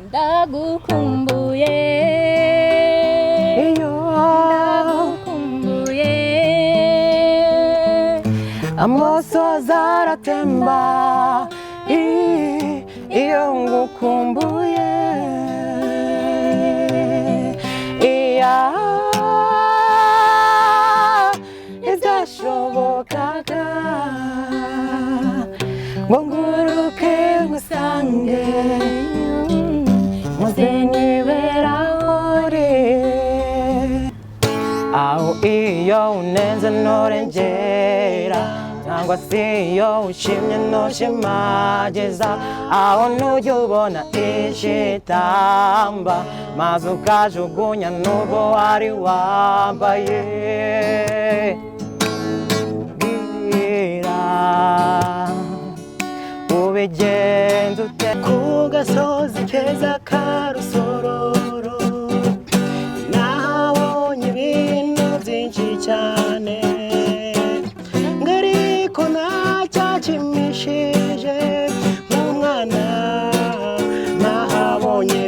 ndagukumbuye ndagukumbuye amasozi aratemba iyo ngukumbuye ibyashobokaga ngo nguruke ngusange muze nibera uri aho iyo unenze ntorengera cyangwa se iyo ushimye ntushimagiza aho ntujya ubona ishitamba maze ukajugunya n'ubwo wari wambaye bwira ubigenza ute ku gasozi keza ka Rusororo nahabonye ibintu byinshi cyane ngariko ntacyashimishije nk'umwana nahabonye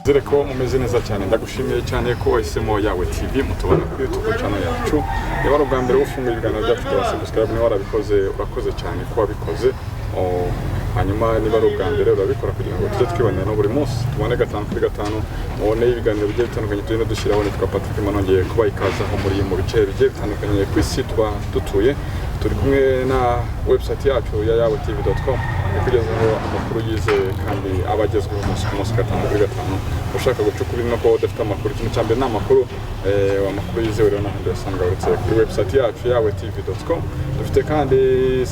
dore ko mumeze neza cyane ndagushimiye cyane ko wahisemo yawe TV mutubona kuri YouTube channel yacu niba ari ubwa mbere ufunga ibiganiro byacu bya subscribe niba warabikoze urakoze cyane ko wabikoze hanyuma niba ari ubwa mbere urabikora kugira ngo tujye twibonera no buri munsi tubone 5 kuri 5 mubone ibiganiro bigiye bitandukanye tugenda dushyiraho nitwa Patrick Manongeye kuba ikaza aho muri mu bice bigiye bitandukanye ku isi dutuye turi kumwe na website yacu ya yawetv.com ikugezaho amakuru yizewe kandi abagezweho umunsi ku munsi 5 kuri 5 ushaka gucukura no ko udafite amakuru ikintu cya mbere n'amakuru amakuru yizewe rero n'ahandi usanga uretse kuri website yacu yawetv.com dufite kandi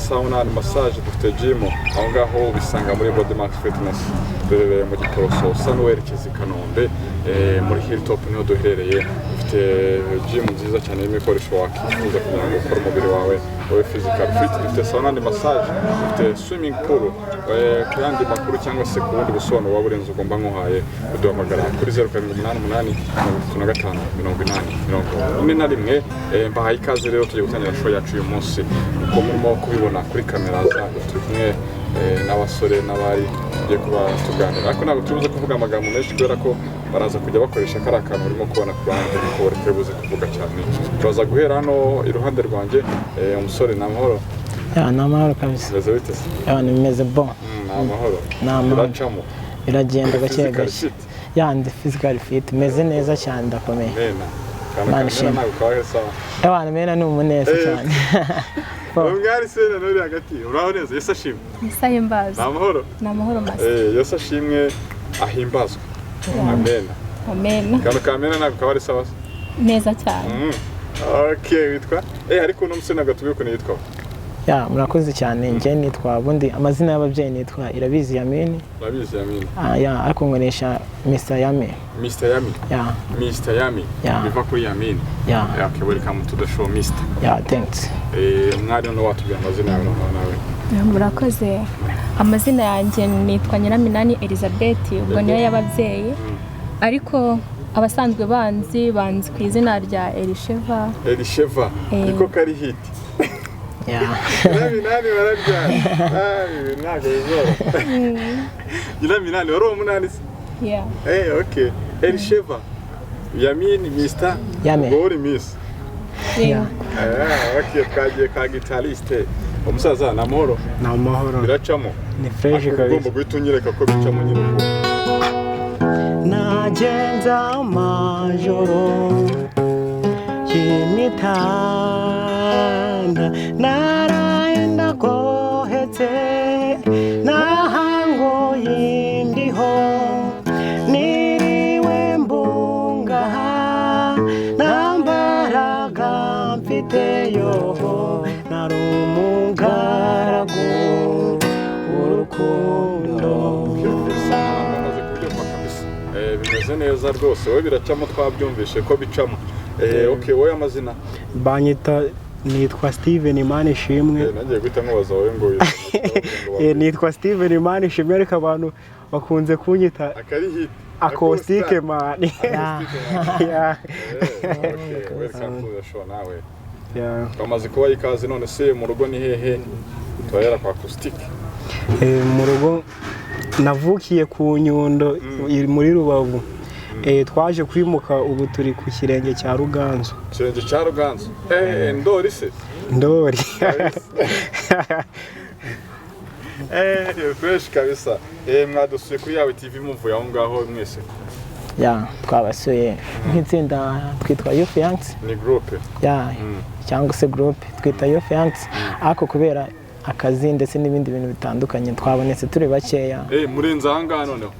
sauna and massage dufite gym aho ngaho bisanga muri Body Max Fitness duherereye mu Giporoso Sanuel Kizikanombe muri Hilltop niho duherereye dufite gym nziza cyane y'imikoresho wakifuza kugira ngo ukore umubiri wawe physical fit dufite sauna and massage dufite swimming pool kandi makuru cyangwa se kubundi busobanuro waba urenze ugomba nkuhaye uduhamagara kuri 0788 35 mbahaye ikaze rero tugiye gutangira show yacu uyu munsi uko murimo kubibona kuri kamera zacu turi kumwe n'abasore n'abari tugiye kuba tuganira ariko ntabwo tubuze kuvuga amagambo menshi kubera ko baraza kujya bakoresha kari akantu urimo kubona ku ruhande ariko reka buze kuvuga cyane turaza guhera hano iruhande rwanjye umusore n'amahoro n'amahoro kabisa bimeze bite se nimeze bon n'amahoro biracamo biragenda gake gake ndi physical fit meze neza cyane ndakomeye kandi ntabwo kwawe sawa mena ni umuneza cyane umwari se nari hagati uraho neza Yesu ashimwe isahimbaza n'amahoro mase Yesu ashimwe ahimbazwe amen kandi kamena ntabwo kwari sawa neza cyane okay witwa ariko no musena gatubye ko nitwa murakoze cyane nje nitwa bundi amazina y'ababyeyi nitwa Irabizi Yamini ariko ngonesha Mr. Yami Mr. Yami biva kuri Yamini okay welcome to the show Mr. Thanks mwari no watubye amazina yawe nawe murakoze amazina yanjye nitwa Nyiraminani Elizabeth ubwo niyo y'ababyeyi ariko abasanzwe banzi ku izina rya Elisheva niko kari hit Nyiraminani barajyana ntabwo bizora Nyiraminani wari umunani se okay Elisheva Yamini Mr. Gori Miss okay twagiye ka guitariste umusaza n'amahoro biracamo ni fresh kabisa ugomba guhita unyereka ko bicamo nyine uko nagenza amajoro y'imitaanda naraenda kohetse nahango yindiho niriwe mbungaha nambaraga mfiteyo narumugaragu urukundo bimeze neza rwose wowe biracamo twabyumvishe ko bicamo okay wowe amazina banyita nitwa Steven Manishimwe nagiye guhita nkubaza wowe ngo nitwa Steven Manishimwe ariko abantu bakunze kunyita akari hit acoustic man okay welcome to the show nawe bamaze kuba ikaze none se mu rugo ni hehe turahera kwa acoustic mu rugo navukiye ku Nyundo muri Rubavu twaje kwimuka ubu turi ku kirenge cya Ruganzo ndori se ndori fresh kabisa mwadusuye kuri yawe TV muvuye aho ngaho mwese twabasuye nk'itsinda twitwa Youth Yanks ni group cyangwa se group twita Youth Yanks ariko kubera akazi ndetse n'ibindi bintu bitandukanye twabonetse turi bakeya murenza ahanga noneho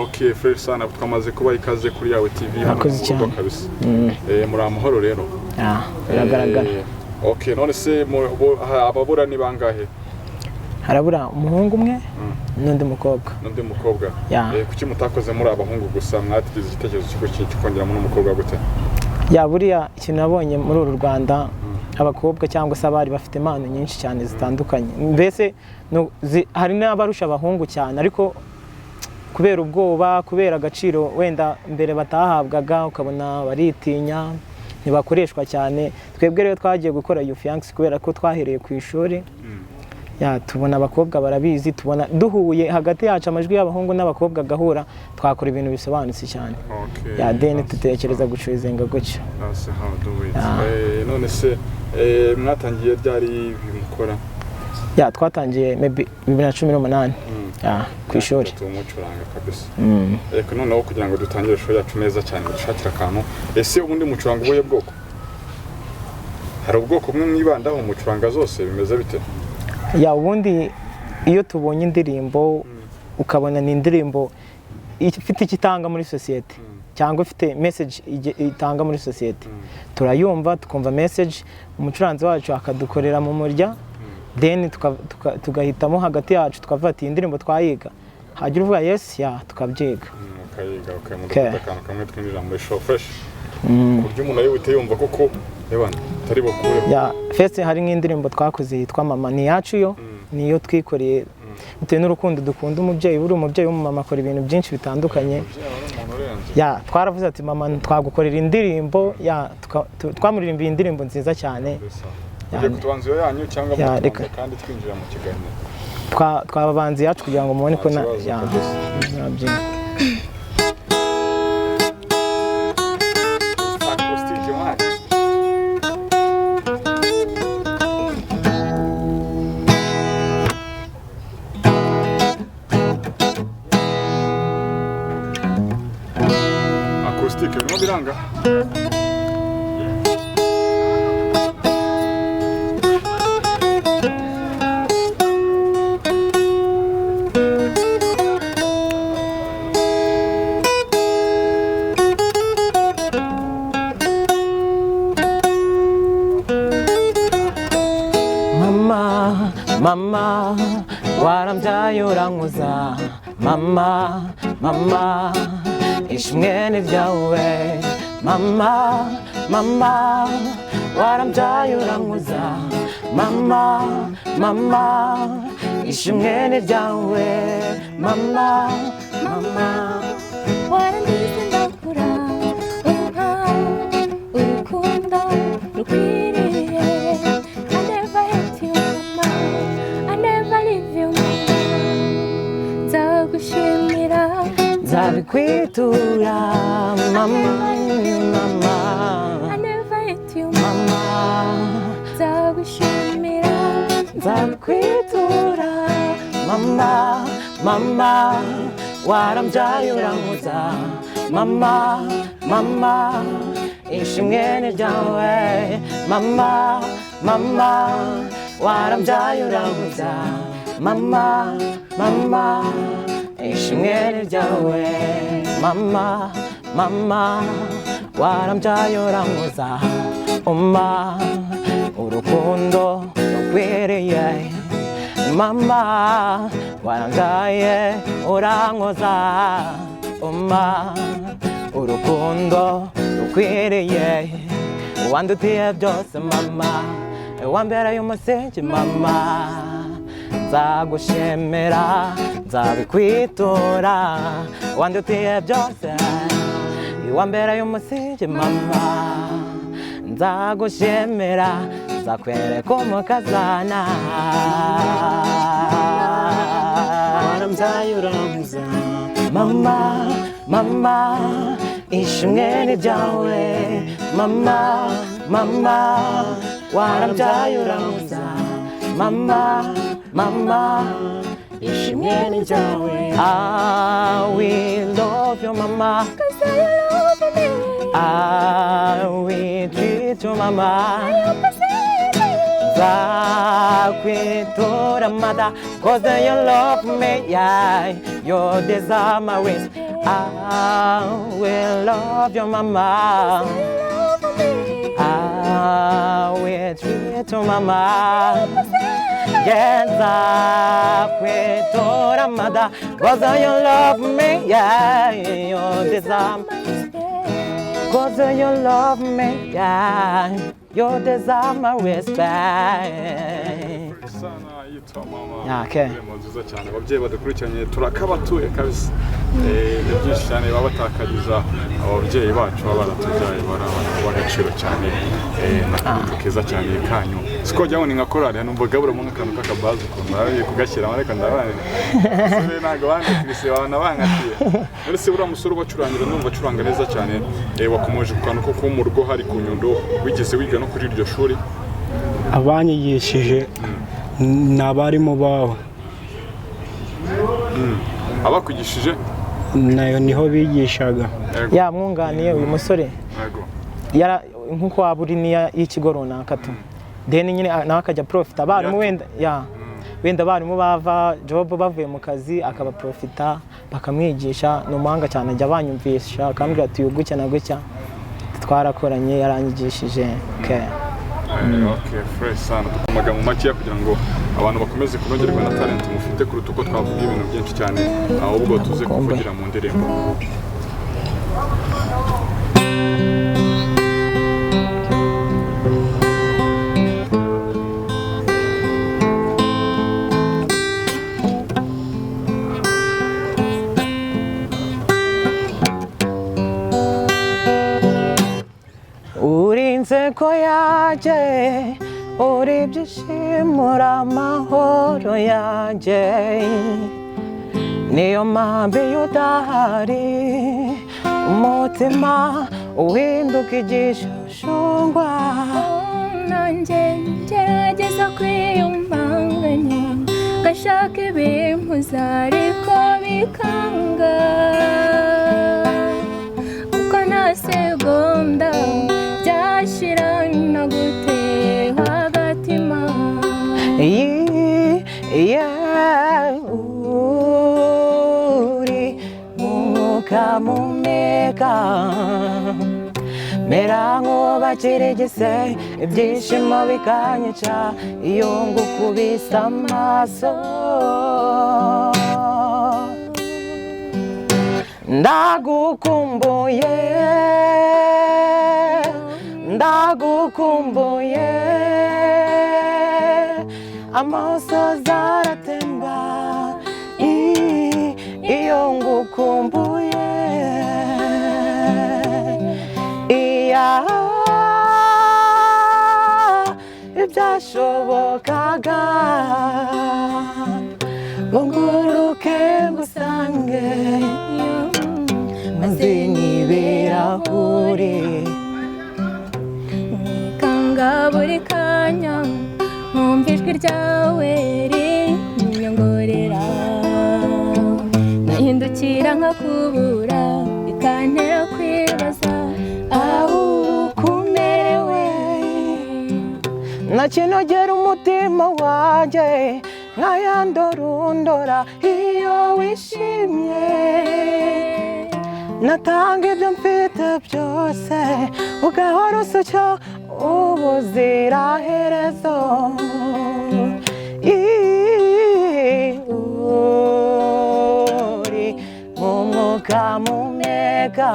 okay fresh sana twamaze kuba ikaze kuri yawe TV hano kabisa muri amahoro rero biragaragara okay none se ababura ni bangahe harabura umuhungu umwe n'undi mukobwa kuki mutakoze muri abahungu gusa mwatigize igitekerezo cyo kongeramo n'umukobwa gute buriya ikintu nabonye muri uru Rwanda abakobwa cyangwa se abari bafite impano nyinshi cyane zitandukanye mbese hari n'abarusha abahungu cyane ariko kubera ubwoba kubera agaciro wenda mbere batahabwaga ukabona baritinya ntibakoreshwa cyane twebwe rero twagiye gukora Youth Yanks kubera ko twahereye ku ishuri tubona abakobwa barabizi tubona duhuye hagati yacu amajwi y'abahungu n'abakobwa gahura twakora ibintu bisobanutse cyane deni tutekereza gucuruzinga gutyo none se mwatangiye ryari bimukora twatangiye 2018 ku ishuri tumucuranga kabisa reka noneho kugira ngo dutangire show yacu neza cyane dushakira akantu ese ubundi mucuranga ubuye bwoko hari ubwoko bumwe mwibandaho mucuranga zose bimeze bite ubundi iyo tubonye indirimbo ukabona ni indirimbo ifite ikitanga muri societe cyangwa ifite message itanga muri societe turayumva tukumva message umucuranzi wacu akadukorera mu murya then tugahitamo hagati yacu tukavata indirimbo twayiga hagira uvuga yes tukabyiga ukayiga kamwe twinjira muri show fresh kuryo umuntu ayibute yumva koko tari bakure first hari nk'indirimbo twakoze yitwa mama ni yacu yo niyo twikoreye bitewe n'urukundo dukunda umubyeyi buri umubyeyi w'umumama akora ibintu byinshi bitandukanye twaravuze ati mama twagukorera indirimbo twamuririmbiye indirimbo nziza cyane kutubanziyo yanyu cyangwa kandi twinjira mu kiganiro twababanzi yacu kugira ngo mubone ko acoustic birimo biranga mama warambyaye urankuza mama ishimwe ni ryawe mama warambyaye urankuza mama ishimwe ni ryawe mama warangiza ndakura urukundo rukwiriye nzabikwitura mama I never hit you mama nzagushimira nzabikwitura mama warambyaye urankuza mama ishimwe ni ryawe mama warambyaye urankuza mama ishimwe ni ryawe mama warambyaye urankuza urukundo rukwiriye mama warambyaye urankuza urukundo rukwiriye wandutiye byose mama wambereye umusingi mama nzagushimira nzabikwitura wandutiye byose wambereye umusingi mama nzagushimira nzakwereka umukazana warambyaye urampuza mama mama ishimwe ni ryawe mama mama warambyaye urampuza mama mama ishimwe ni ryawe I will love you mama cause you love me I will treat you mama zakwitura mother cause you love me yeah you deserve my respect I will love you mama I will treat you mama yes zakwitura mother cause you love me yeah you deserve my respect cause you love me yeah you deserve my respect sana yitwa mama okay nziza cyane ababyeyi badukurikiranye turakabatuye kabisa ni byinshi cyane baba batakariza ababyeyi bacu baba baratubyaye barabagaciro cyane n'akantu keza cyane kanyu siko jyaho ni nka korali hano mbogabura mu kantu k'akabazi ukuntu bari kugashyira ariko ndabane ntago bandikise bana bankatiye muri se bura musoro bacurangira numva acuranga neza cyane wakomeje ku kantu ko mu rugo hari ku Nyundo wigeze wiga no kuri iryo shuri abanyigishije n'abarimu bawe abakwigishije nayo niho bigishaga ya mwunganiye uyu musore yara nkuko waburi niya y'ikigo runaka tu deni nyine nawe akajya profita abarimu wenda abarimu bava job bavuye mu kazi akaba profita bakamwigisha n'umuhanga cyane ajya banyumvisha akambwira ati ugucya na gucya twarakoranye yaranyigishije Okay, fresh sana tukomaga mu makiya kugira ngo abantu bakomeze kunogerwa na talent mufite kuruta uko twavuga ibintu byinshi cyane ahubwo tuze kuvugira mu ndirimbo inseko yaje uri byishimura amahoro yaje niyo mpamvu iyo udahari umutima uhinduka igishushungwa nanjye ngerageza kwiyumanganya ngashaka ibimpuza ariko bikanga kuko nta segonda byashira naguteho agatima uri mu mwuka mpumeka mera nk'ubakirigise ibyishimo bikanyica iyo ngukubise amaso ndagukumbuye ndagukumbuye amasozi aratemba iyo ngukumbuye ibyashobokaga ngo nguruke ngusange maze nibirahuri nkikanga buri kanya nkumva ijwi ryawe rinyongorera nahindukira nkakubura bikantera kwibaza aho ukumerewe nakinogera umutima wanjye nkayandorundora iyo wishimye natanga ibyo mfite byose ugahora usutyo ubuziraherezo uri mu mwuka mpumeka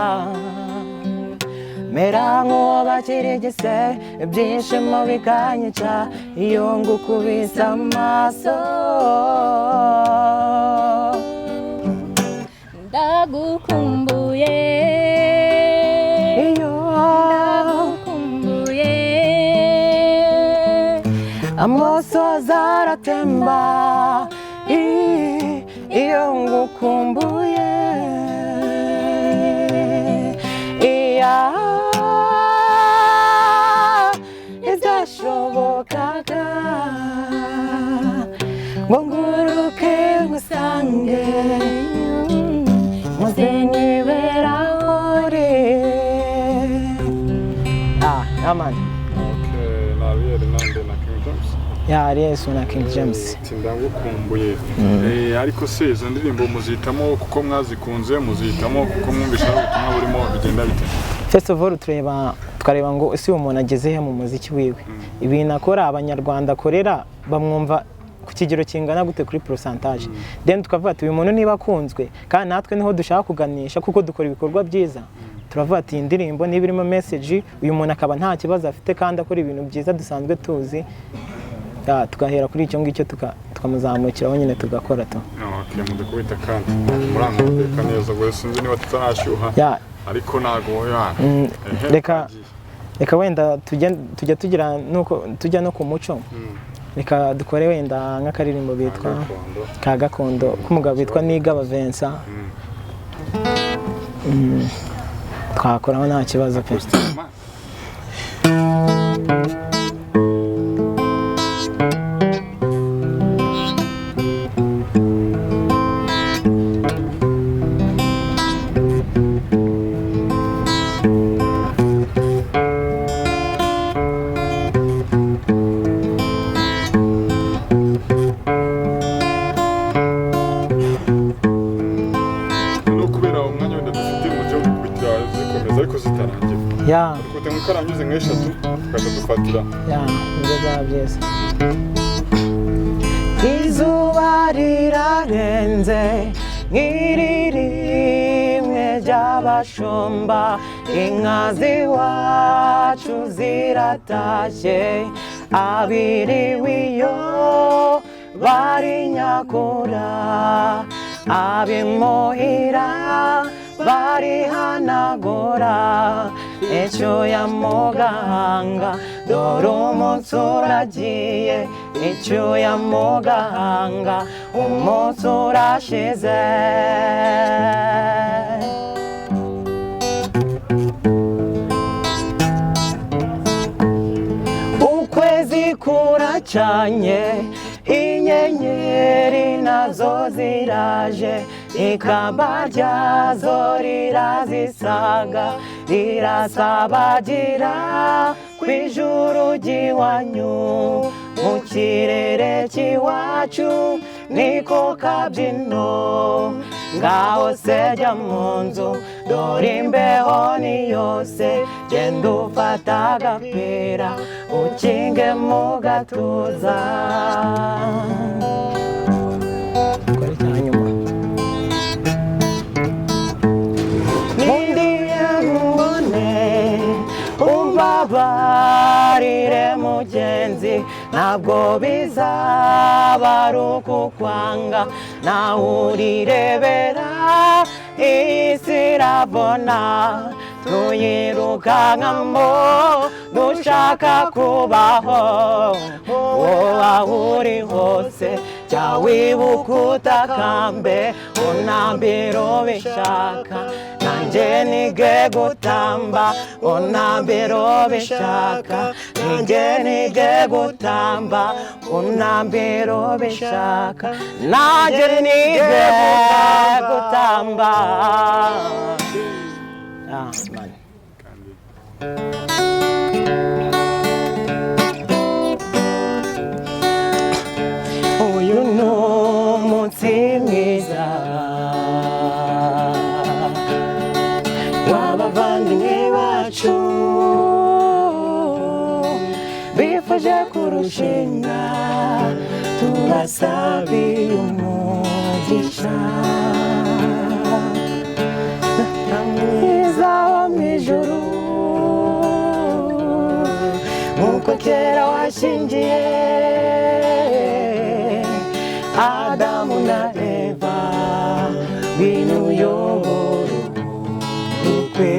mera nk'ubakirigise ibyishimo bikanyica iyo ngukubise amaso ndagukumbuye iyo ndagukumbuye amosozi aratemba iyo ngukumbuye ibyashobokaga ngo nguruke ngusange muze niberaho uri man. Okay, na Ariel nande na King James. Ya Ariel na King James. Tindagukumbuye. Ariko se izo ndirimbo muzitamo kuko mwazikunze, muzitamo kuko mwumvisha ubutumwa burimo bigenda bite? First of all twareba ngo isi umuntu ageze he mu muziki wiwe. Ibintu akora abanyarwanda akorera bamwumva ku kigero kingana gute kuri percentage. Then tukavuga ati uyu muntu niba akunzwe kandi natwe niho dushaka kuganisha kuko dukora ibikorwa byiza. Turavuga ati indirimbo niba irimo message uyu muntu akaba nta kibazo afite kandi akora ibintu byiza dusanzwe tuzi. Tugahera kuri icyo ngicyo tukamuzamukiraho nyine tugakora to. Okay, mudukubita kandi muranguteka neza ngo sinzi niba tutarashyuha. Ariko nago reka wenda tujya tugira nuko tujya no ku muco. Reka dukore wenda nk'akaririmbo bitwa ka gakondo k'umugabo bitwa Nigaba Vincent. Twakoraho nta kibazo pe. Ya. Karanyuze nk'eshatu kaje dufatira. Ya, Mbega byese. Izuba rirarenze nk'iririmwe ry'abashumba inka z'iwacu ziratashye abiriwiyo bari nyakura abimuhira bari hanagura icyo mu gahanga dore umunsi uragiye icyo mu gahanga umunsi urashize ukwezi kuracanye inyenyeri nazo ziraje ikamba ryazo rirazisaga rirasabagira kw'ijuru ry'iwanyu mu kirere cy'iwacu niko kabyino ngaho se jya mu nzu dore imbeho ni yose genda ufata agapira ukinge mu gatuza barire mugenzi ntabwo bizaba ari ukukwanga nawe urirebera iyi si irabona tuyirukankamo dushaka kubaho aho uri hose jya wibuka utakambe unambira ubishaka nanjye nige gutamba unambira ubishaka nanjye nige gutamba unambira ubishaka nanjye nige gutamba uyu ni umunsi mwiza w'abavandimwe bacu bifuje kurushinga tubasabiye umugisha mwiza wo mu ijuru nk'uko kera washingiye Adamu na Eva binuyobora ukwe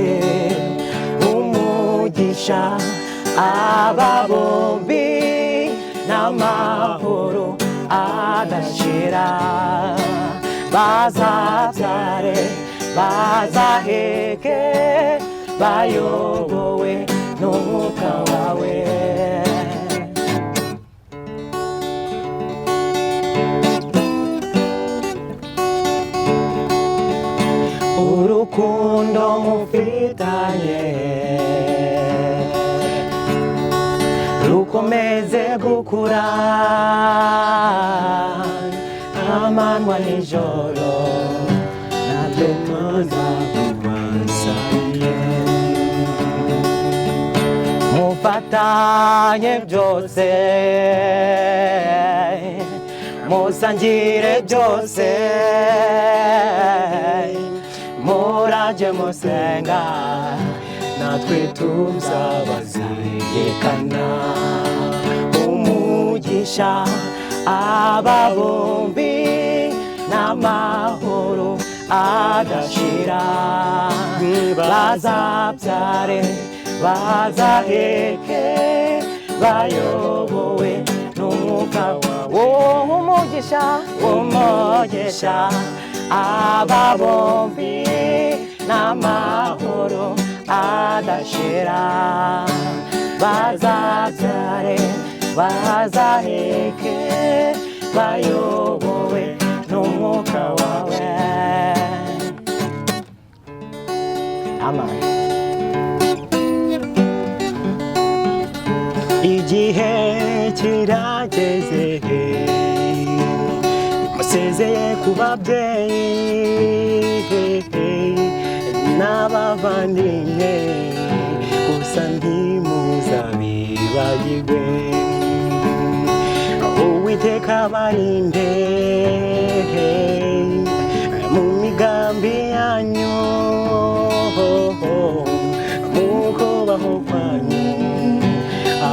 umugisha aba bombi na n'amahoro adashira bazabyare bazaheke bayobowe n'umwuka wawe urukundo mufitanye rukomeze gukura amanywa nijoro nabyo tuzakubasaye mufatanye byose musangire byose murajye musenga natwe tuzabazirikana umugisha aba bombi n'amahoro adashira bazabyare bazaheke bayobowe n'umwuka wawe umugisha aba bombi n'amahoro adashira bazabyare bazaheke bayobowe n'umwuka wawe amen igihe kirageze musezeye ku babyeyi n'abavandimwe gusa ntimuzabibagirwe uwiteka abarinde mu migambi yanyu mu kubaho kwanyu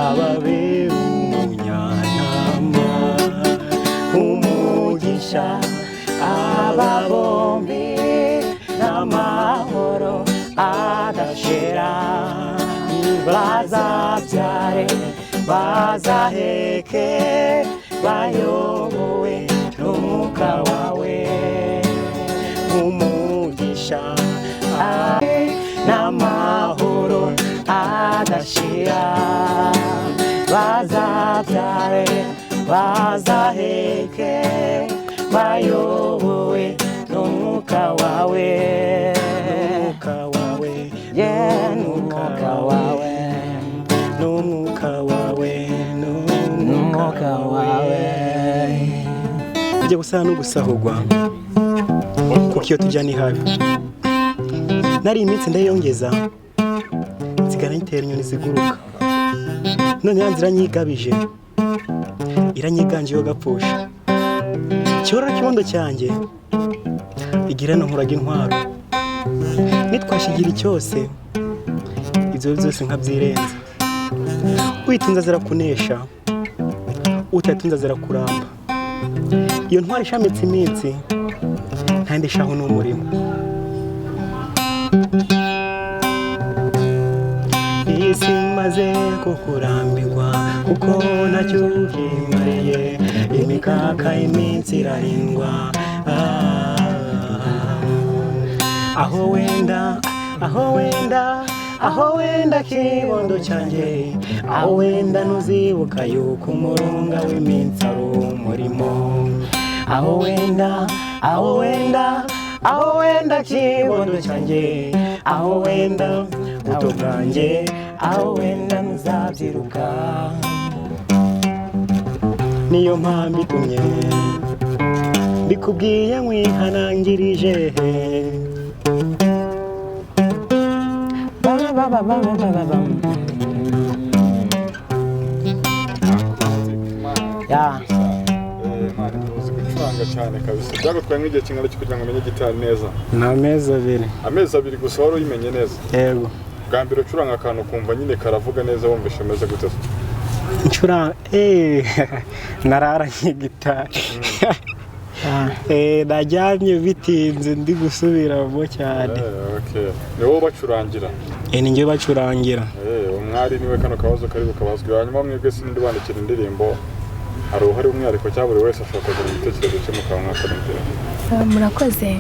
ababe umunyanama umugisha aba bombi n'amahoro adashira bazabyare bazaheke bayobowe n'umwuka wawe umugisha n'amahoro adashira bazabyare bazaheke bayobowe n'umwuka wawe n'umwuka wawe n'umwuka wawe n'umwuka wawe ujya gusa no gusahurwa kuko iyo tujya ni habi nari iminsi ndayongeza nsigara nyitera inyoni ziguruka none ya nzira nyigabije iranyiganjeho gapfusha cyorora kibondo cyanjye igira no nkuraga intwaro nitwashigira cyose ibyo byose nkabyirenza witunza azira kunesha utatunza azira kuramba iyo ntwaro ishamitse iminsi ntandishaho n'umurimo isi maze kukurambirwa kuko ntacyo ukimariye imikaka iminsi irarindwa aho wenda kibondo cyanjye aho wenda ntuzibuka yuko umurunga w'iminsi ari umurimo aho wenda kibondo cyanjye aho wenda buto bwanjye aho wenda ntuzabyiruka niyo mpamvu itumye mbikubwiye nkwihanangirije cyane kabisa byagutwaye nk'igihe kingana cyo kugira ngo umenye gitari neza ni amezi abiri gusa wari uyimenye neza yego bwa mbere ucuranga akantu kumva nyine karavuga neza wumvishe ameze gute ncuranga nararanye gitari najyamye bitinze ndi gusubiramo cyane ni wowe bacurangira ni njye bacurangira umwari niwe kano kabazo kari bukabazwe hanyuma mwebwe sinindi bandikira indirimbo hari uhari umwihariko cyangwa buri wese ashobora kugira igitekerezo cye mukaba mwakora interview? Murakoze.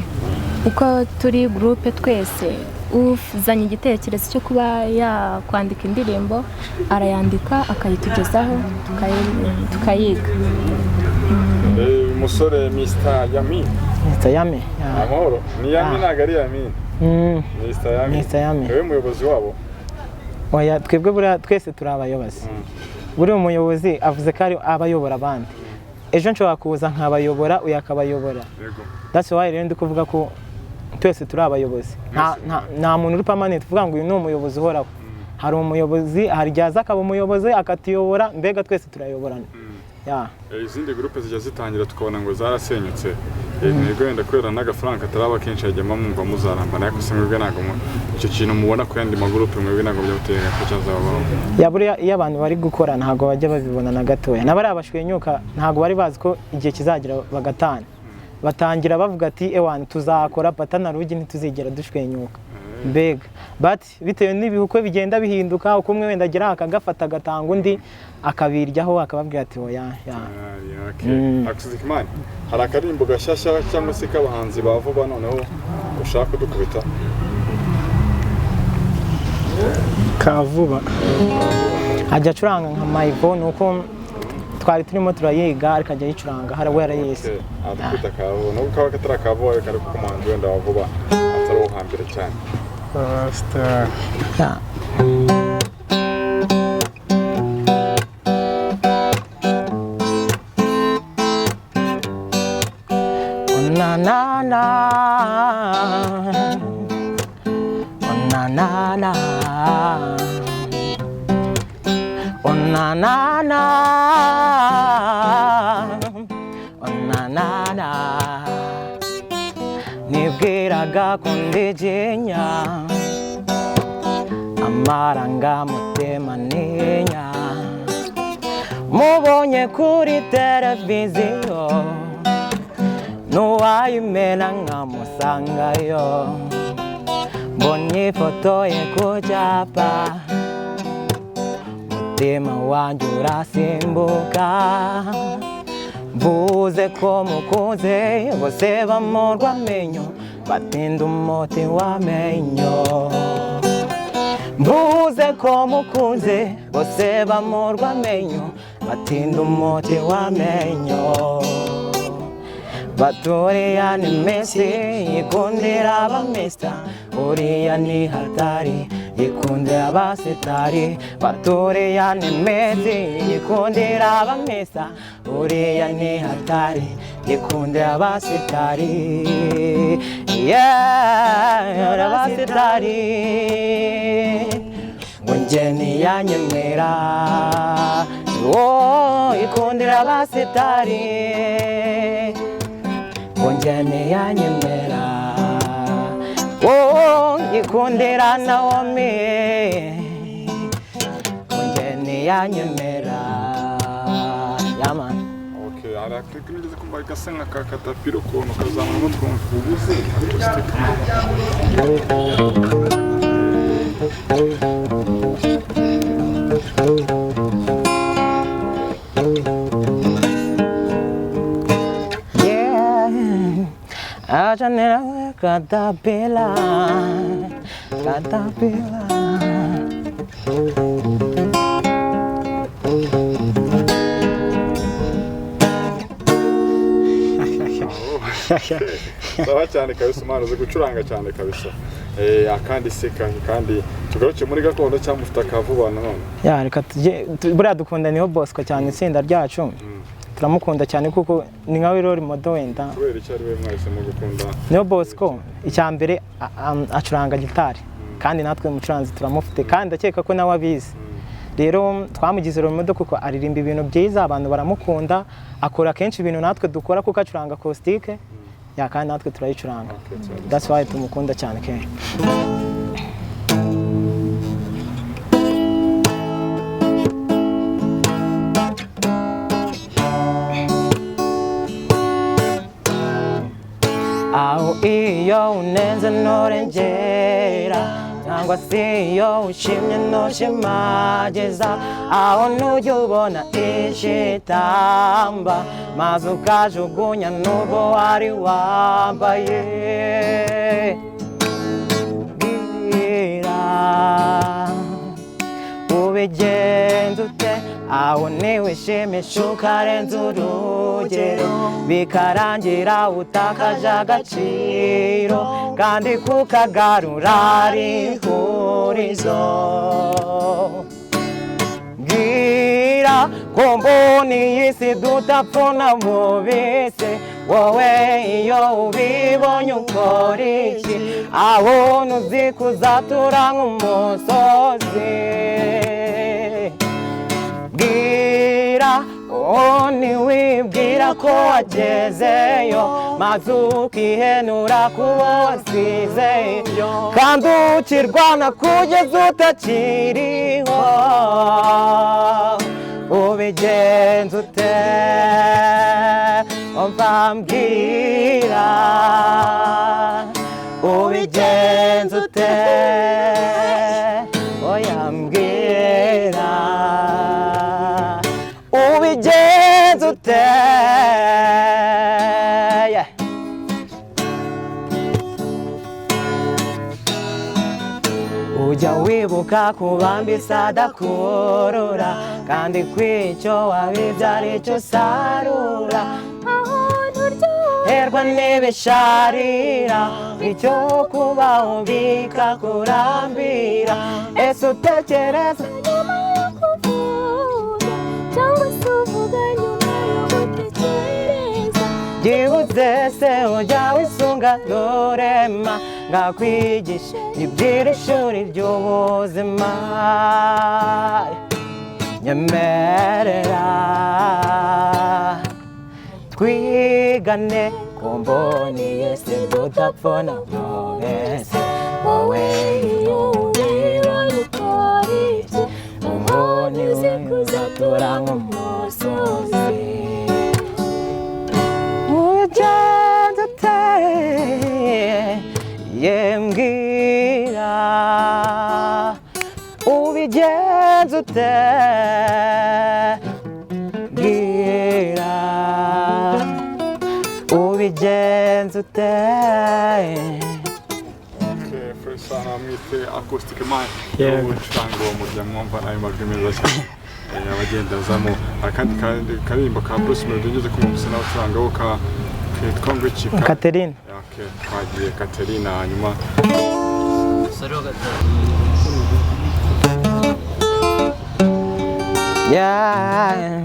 Uko turi groupe twese uzanye igitekerezo cyo kuba yakwandika indirimbo arayandika akayitugezaho tukayiga. Musore Mr. Yami. Mr. Yami. Amahoro. Ni Yami nagari Yami. Mr. Yami. Mr. Yami. Wewe muyobozi wabo? Oya twebwe buri twese turi abayobozi. Buri umuyobozi avuze ko ari abayobora abandi. Ejo nshobora kuza nkabayobora uya akabayobora. Yego. That's why rero ndi kuvuga ko twese turi abayobozi. Nta muntu uri permanent uvuga ngo uyu ni umuyobozi uhoraho. Hari umuyobozi, hari ryaza akaba umuyobozi akatiyobora, mbega twese turayoborana. Izindi groupe zijya zitangira tukabona ngo zarasenyutse. Ntego yenda kwera n'agafaranga taraba kenshi yajyamo mwumva muzarambana ariko se mwebwe ntago icyo kintu mubona ko yandi magroupe mwebwe ntago byateye ko cyazabaho. Buriya iyo abantu bari gukora ntago bajya babibona na gatoya. Nabari abashwenyuka ntago bari bazi ko igihe kizagira bagatana. Batangira bavuga ati ewana tuzakora patana rugi ntituzigera dushwenyuka. Mbega bitewe n'ibihukwe bigenda bihinduka uko umwe wenda agira akagafata gatanga undi akabiryaho akababwira ati oya Akuzikimani hari akarimbo gashashya cyangwa se kabahanzi bavuba noneho ushaka dukubita kavuba ajya acuranga nka Maivo nuko twari turimo turayiga ariko ajya yicuranga harawe yarayise adukubita kavuba no kaba katarakavuba ariko ku muhanzi wenda wavuba atari wo hambere cyane Rasta. Na na na, na na na, na na na, na na na. Nibwiraga ko ndegenya amarangamutima ninya mubonye kuri televiziyo nuwayimena nkamusangayo mbonye ifoto ye ku cyapa mutima wanjye urasimbuka mvuze ko mukunze bose bamurwa amenyo batinda umuti w'amenyo mvuze ko mukunze bose bamurwa amenyo batinda umuti w'amenyo baturiya ni Messi yikundira abamesta uriya ni hatari yikundira abasitari baturiya ni Messi yikundira abamesta uriya ni hatari yikundira abasitari abasitari ngeni yanyemera yikundira abasitari ngeni yanyemera yikundira Naomi ngeni yanyemera yaman. Okay, ara kigeze kumva gasenga kakatapiro kono kazamura umutwe mfubuze Ajanera katapila sawa cyane kabisa umwana uzi gucuranga cyane kabisa akandi seka kandi tugaruke muri gakondo cyangwa ufite akavuba none reka buriya dukunda Niyo Bosco cyane itsinda ryacu turamukunda cyane kuko ni nkawe role model wenda kubera icyo ari we mwahisemo gukunda Niyo Bosco icyambere acuranga gitari kandi natwe mucuranzi turamufite kandi ndakeka ko nawe abizi rero twamugize role model kuko aririmba ibintu byiza abantu baramukunda akora kenshi ibintu natwe dukora kuko acuranga acoustic kandi natwe turayicuranga that's why tumukunda cyane kenshi. Aho iyo unenze norengera cyangwa se iyo ushimye ntushimagiza aho ntujya ubona ishitamba maze ukajugunya n'ubwo wari wambaye bwira ubigenza ute aho ntiwishimisha ukarenza urugero bikarangira utakaje agaciro kandi kukagarura ari ihurizo bwira ko mbona iyi si dutapfuna mubisi wowe iyo ubibonye ukora iki aho ntuzi kuzatura nk'umusozi bwira ntiwibwira ko wagezeyo maze ukihenura ku wasizeyo kandi ukirwana kugeza utakiriho ubigenza ute umva mbwira ubigenza ute oya mbwira ubigenza ute ujya wibuka kubambisa adakurura kandi kw'icyo wabibye aricyo usarura herwa n'ibisharira icyo kubaho bikakurambira ese utekereza nyuma yo kuvuga cyangwa se uvuga nyuma yo gutekereza byibutse se ujya wisunga rurema ngakwigisha iby'iri shuri ry'ubuzima nyemerera twigane ku mboni yese tudapfuna mwese wowe iyo ubibonye ukora iki umboni uzi kuzatura nk'umusozi ubigenza ute yembwira ubigenza ute bwira ubigenza ute Frisana mwite acoustic mic ubucuranga uwo murya mwumva nayo majwi meza cyane abagendazamo akandi karirimbo ka Bruce Melody ugeze ku musana ucurangaho ka kitwa ngo iki Catherine twagiye Catherine hanyuma yeah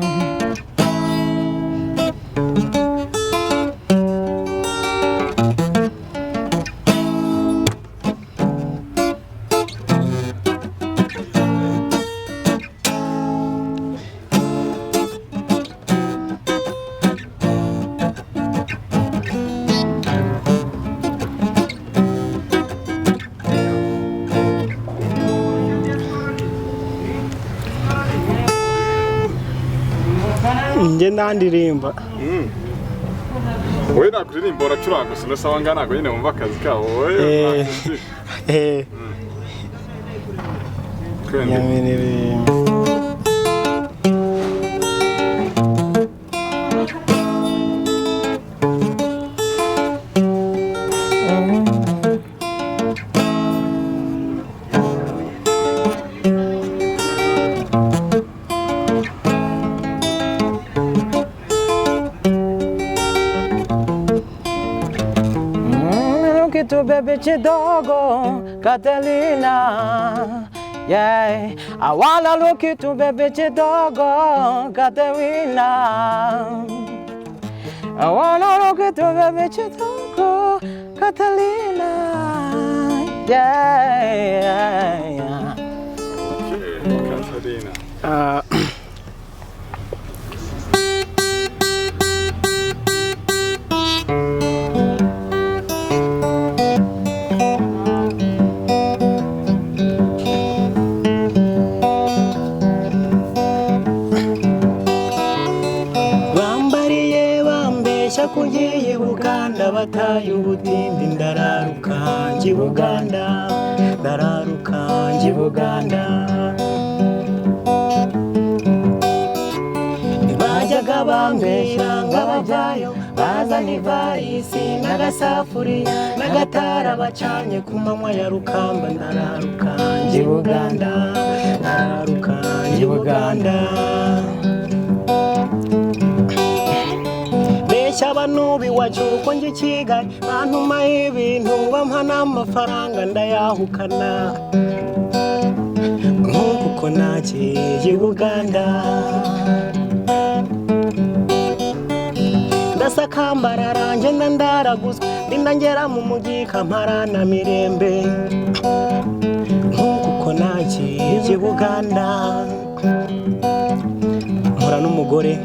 njye ndandirimba wowe nakuririmba uracuranga gusa unasaba ngo ntabwo nyine wumva akazi kabo wowe tu baby chidogo Catalina yeah I wanna look at you baby chidogo Catalina I wanna look at you baby chidogo Catalina yeah Catalina kugiye Buganda bataye ubutindi ndararuka nji Buganda ndararuka nji Buganda bajyaga bambesha ngabajyayo bazana ivarisi n'agasafuriya n'agatara bacanye ku manywa ya Rukamba ndararuka nji Buganda ndararuka nji Buganda abantu biwacu uko nje Kigali bantuma ibintu bampa n'amafaranga ndayahukana nk'uko nagiye Buganda ndasakambara ngenda ndaraguzwa ndinda ngera mu mujyi Kampala na Mirembe nk'uko nagiye Buganda mpura n'umugore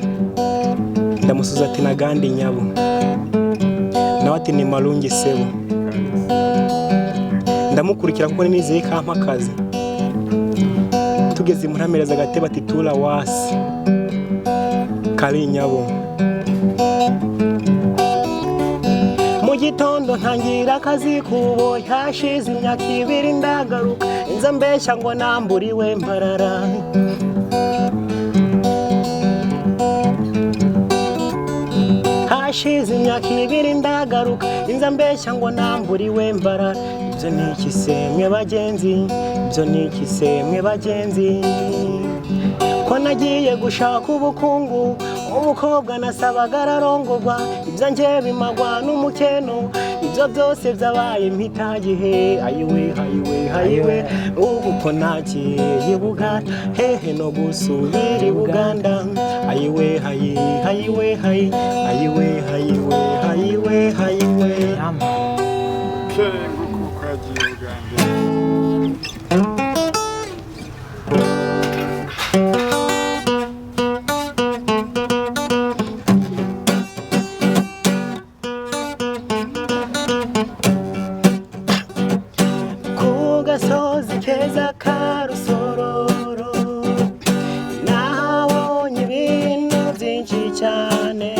ndamusuza ati nagandi nyabo nawe ati ni Malungi sebo ndamukurikira kuko nizeye kampa akazi tugeze muramereza agateba ati tura wasi kari nyabo mu gitondo ntangira akazi kubo hashize imyaka 2 ndagaruka inza mbeshya ngo namburiwe mparara hashize imyaka 2 ndagaruka inza mbeshya ngo namburiwe mbara ibyo ni ikisemwe bagenzi ibyo ni ikisemwe bagenzi ko nagiye gushaka ubukungu umukobwa nasabaga ararongorwa ibyo nje bimagwa n'umukeno ibyo byose byabaye mpitagihe ayiwe ayiwe ayiwe ubu ko nagiye Buganda hehe no gusubira i Buganda ayiwe hayi ayiwe hayi ayiwe ayiwe ayiwe ayiwe kengo kukagiye Buganda gasozi keza karusororo nabonye ibintu byinshi cyane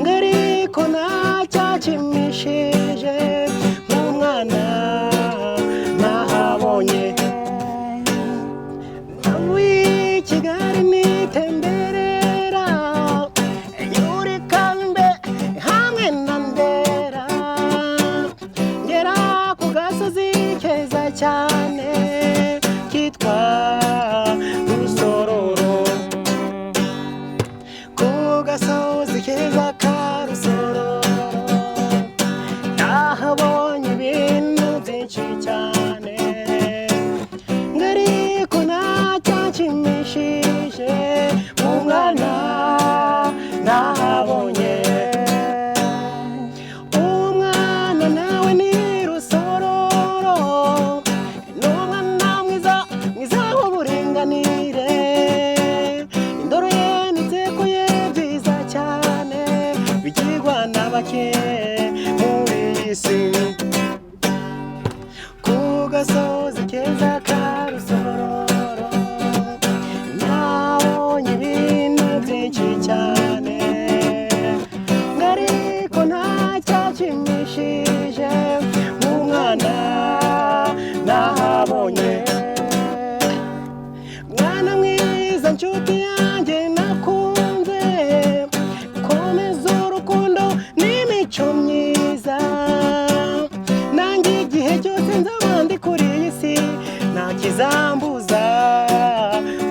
ngariko nacyakimishije nk'umwana nahabonye navuye Kigali nitemberera yurikambe hamwe na Ndera ngera ku gasozi keza cyane kitwa Rusororo ku gasozi keza ka Rusororo nahabonye ibintu byinshi cyane ngariko nacyakimishije umwana nahabonye umwana nawe ni Rusororo n'umwana mwiza mwiza w'uburinganire indoro ye n'iteko ye byiza cyane bigirwa n'abake muri iyi si ku gasozi keza ka Rusororo nabonye ibintu byinshi cyane ngariko nacyakimishije umwana nahabonye mwana mwiza nshuti yanjye nakunze komeza urukundo n'imico myiza nanjye igihe cyose nzaba ndi kuri iyi si ntakizambuza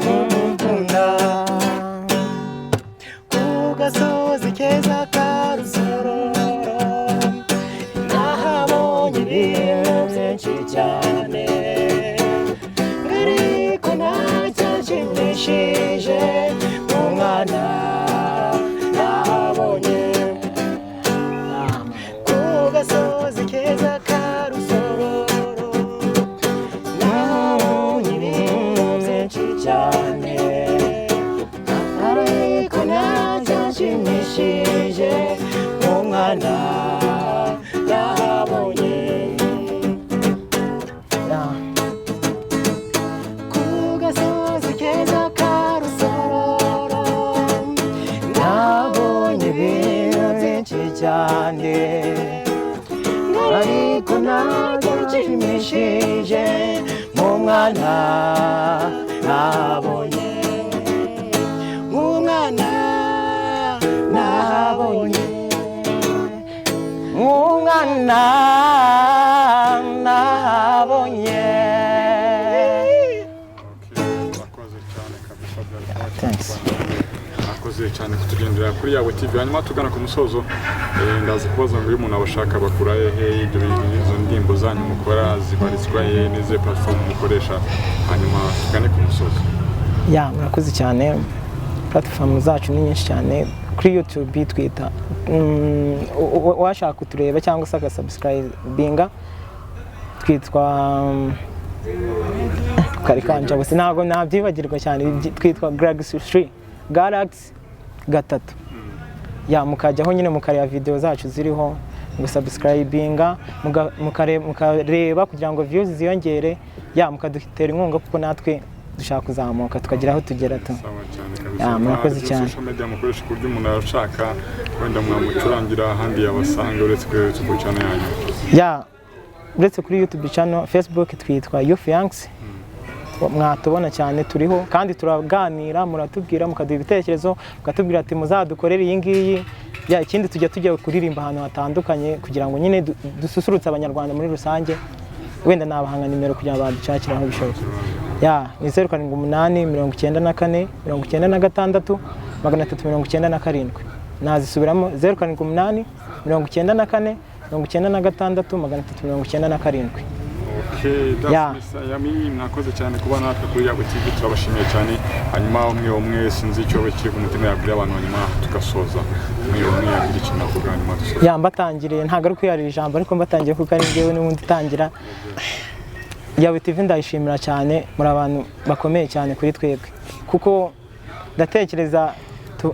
kumukunda ku gasozi keza ka Rusororo nahabonye ibintu byinshi cyane ngariko nacyakimishije umwana nahabonye ku gasozi keza ka Rusororo nabonye ibintu byinshi cyane ariko nacyakimishije umwana nahabonye ku gasozi keza ka Rusororo nabonye ibintu nk'umwana nabonye, nk'umwana nabonye, nk'umwana nabonye. Murakoze cyane kutugendera kuri yawe TV. Hanyuma tugana ku musozo, ndaza kubaza ngo iyo umuntu abashaka bakura hehe ibyo izo ndimbo zanyu mukora zibarizwa hehe n'izo platform mukoresha, hanyuma tugane ku musozo. Ya, murakoze cyane. Platform zacu ni nyinshi cyane. Kuri YouTube twita washaka kutureba cyangwa se agasubscribinga twitwa karikanja gusa ntago nabyibagirwa cyane, twitwa Galaxy 3 ya, mukajyaho nyine mukareba video zacu ziriho, gusubscribinga mukareba kugira ngo views ziyongere, ya mukadutera inkunga kuko natwe dushaka kuzamuka tukagira aho tugera tu. Ya, murakoze cyane. Social media mukoresha kuryo umuntu arashaka wenda mwamucurangira ahandi yabasanga uretse kuri YouTube channel yanyu. Ya, uretse kuri YouTube channel, Facebook twitwa Youth Youngs. Mwatubona cyane turiho kandi turaganira, muratubwira mukaduha ibitekerezo, mukatubwira ati muzadukorera iyi ngiyi. Ya, ikindi tujya kuririmba ahantu hatandukanye kugira ngo nyine dususurutse abanyarwanda muri rusange. Wenda nabahanga nimero kugira ngo baducakire aho bishoboka. Ya, ni 0788 94 96 397. Nazisubiramo 0788 94 96 397. Okay, that's Yami, mwakoze cyane kuba natwe kuri yawe TV, turabashimiye cyane. Hanyuma umwe sinzi icyo kiri ku mutima yabwira abantu, hanyuma tugasoza. Umwe yagira ikintu avuga hanyuma dusoza. Ya, mbatangiriye ntago ari kwiyarira ijambo ariko mbatangiye kuko ari ngewe n'ubundi tangira. Yawe TV ndayishimira cyane, muri abantu bakomeye cyane kuri twebwe kuko ndatekereza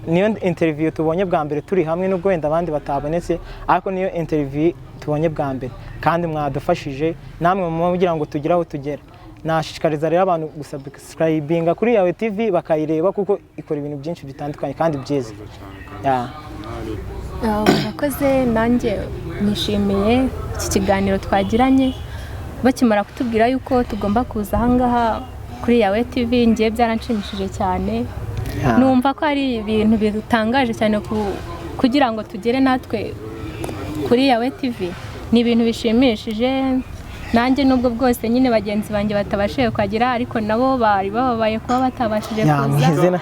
niyo interview tubonye bwa mbere turi hamwe, nubwo wenda abandi batabonetse, ariko niyo interview tubonye bwa mbere kandi mwadufashije namwe mugira ngo tugire aho tugera. Nashishikariza rero abantu gusubscribinga kuri Yawe TV bakayireba kuko ikora ibintu byinshi bitandukanye kandi byiza. Ya, murakoze. Nanjye nishimiye iki kiganiro twagiranye, bakimara kutubwira yuko tugomba kuza ahangaha kuri Yawe TV, ngiye byaranshimishije cyane. Numva ko ari ibintu bitangaje cyane kugira ngo tugere natwe kuri Yawe TV. Ni ibintu bishimishije. Nanjye nubwo bwose nyine bagenzi banjye batabashije kwagira, ariko nabo bari bababaye kuba batabashije kuza.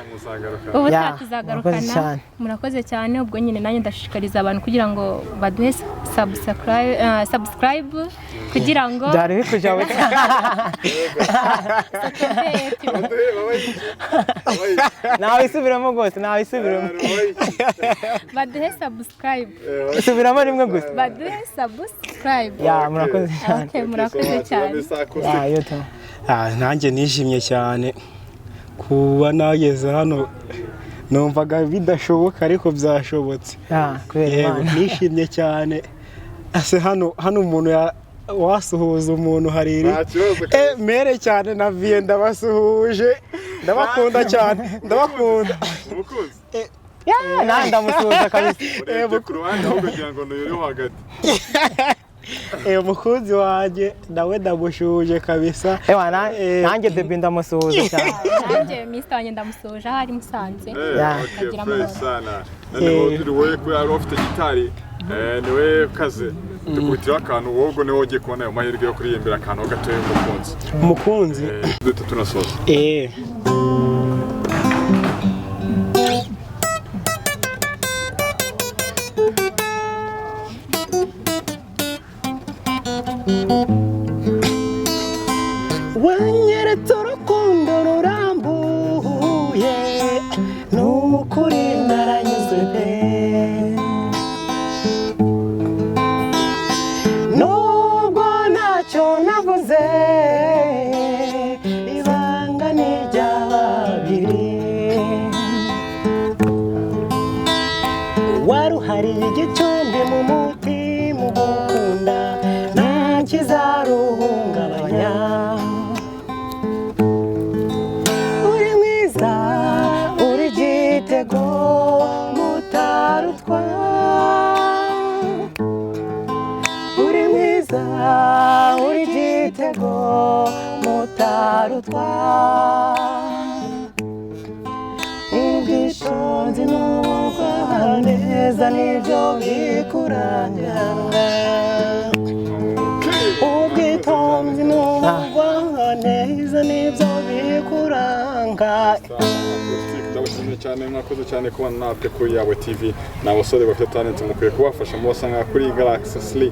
Ubu tuzagarukana. Murakoze cyane. Ubwo nyine nanjye ndashishikariza abantu kugira ngo baduhe subscribe kugira ngo byari bikujawe nawe isubiramo rwose, nawe isubiramo. Baduhe subscribe. Isubiramo rimwe gusa. Baduhe subscribe. Ya, murakoze cyane. Okay, murakoze cyane. Ya, yoto. Nanjye nishimye cyane kuba nageze hano, numvaga bidashoboka ariko byashobotse. Ya, kubera Imana. Nishimye cyane. Ase hano umuntu wasuhuza umuntu hariri. Mere cyane na vie ndabasuhuje. Ndabakunda cyane. Ndabakunda. Umukunzi. Ya, nanda musuhuza kabisa. Ku ruhande kugira ngo nuyure hagati. Umukunzi wanjye nawe ndamushuje kabisa. Nanjye Debi ndamusuhuza cyane. Nanjye Mr. wanjye ndamusuhuje aho ari Musanze. Agira amahoro sana. None wowe ko yari ufite gitari, niwe kaze dukubitira akantu wogo niwe ugiye kubona ayo mahirwe yo kuririmbira akantu gatoye umukunzi. Duto tunasoza. Wanyeretse urukundo rurambuye, nukuri naranyuzwe pe. Nubwo ntacyo navuze, ibanga ni iry'ababiri. Waruhariye igicumbi mu mutima ugukunda, nta kizaruhungabanya. Uri mwiza, uri igitego mutarutwa. Uri mwiza, uri igitego mutarutwa. barutwa ubwishingizi n'ubugwaneza nibyo bikuranga ubwitonzi n'ubugwaneza nibyo bikuranga ndabashimiye cyane mwakoze cyane kubana natwe kuri yawe TV n'abasore bafite talent mukwiye kubafasha mu basanga kuri Galaxy 3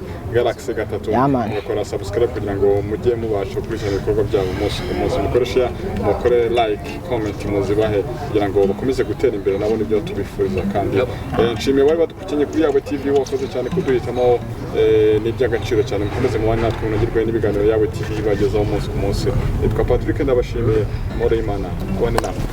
mugakora subscribe kugira ngo mujye mubasha gukurikirana ibikorwa byabo umunsi ku munsi mukoresha mukore like comment muzibahe kugira ngo bakomeze gutera imbere nabo nibyo tubifuriza kandi nshimiye bari badukurikiye kuri yawe TV wakoze cyane kuduhitamo n'iby'agaciro cyane mukomeze mubane natwe munagirwe n'ibiganiro yawe TV bagezaho umunsi ku munsi nitwa Patrick ndabashimiye muri Imana kubane namwe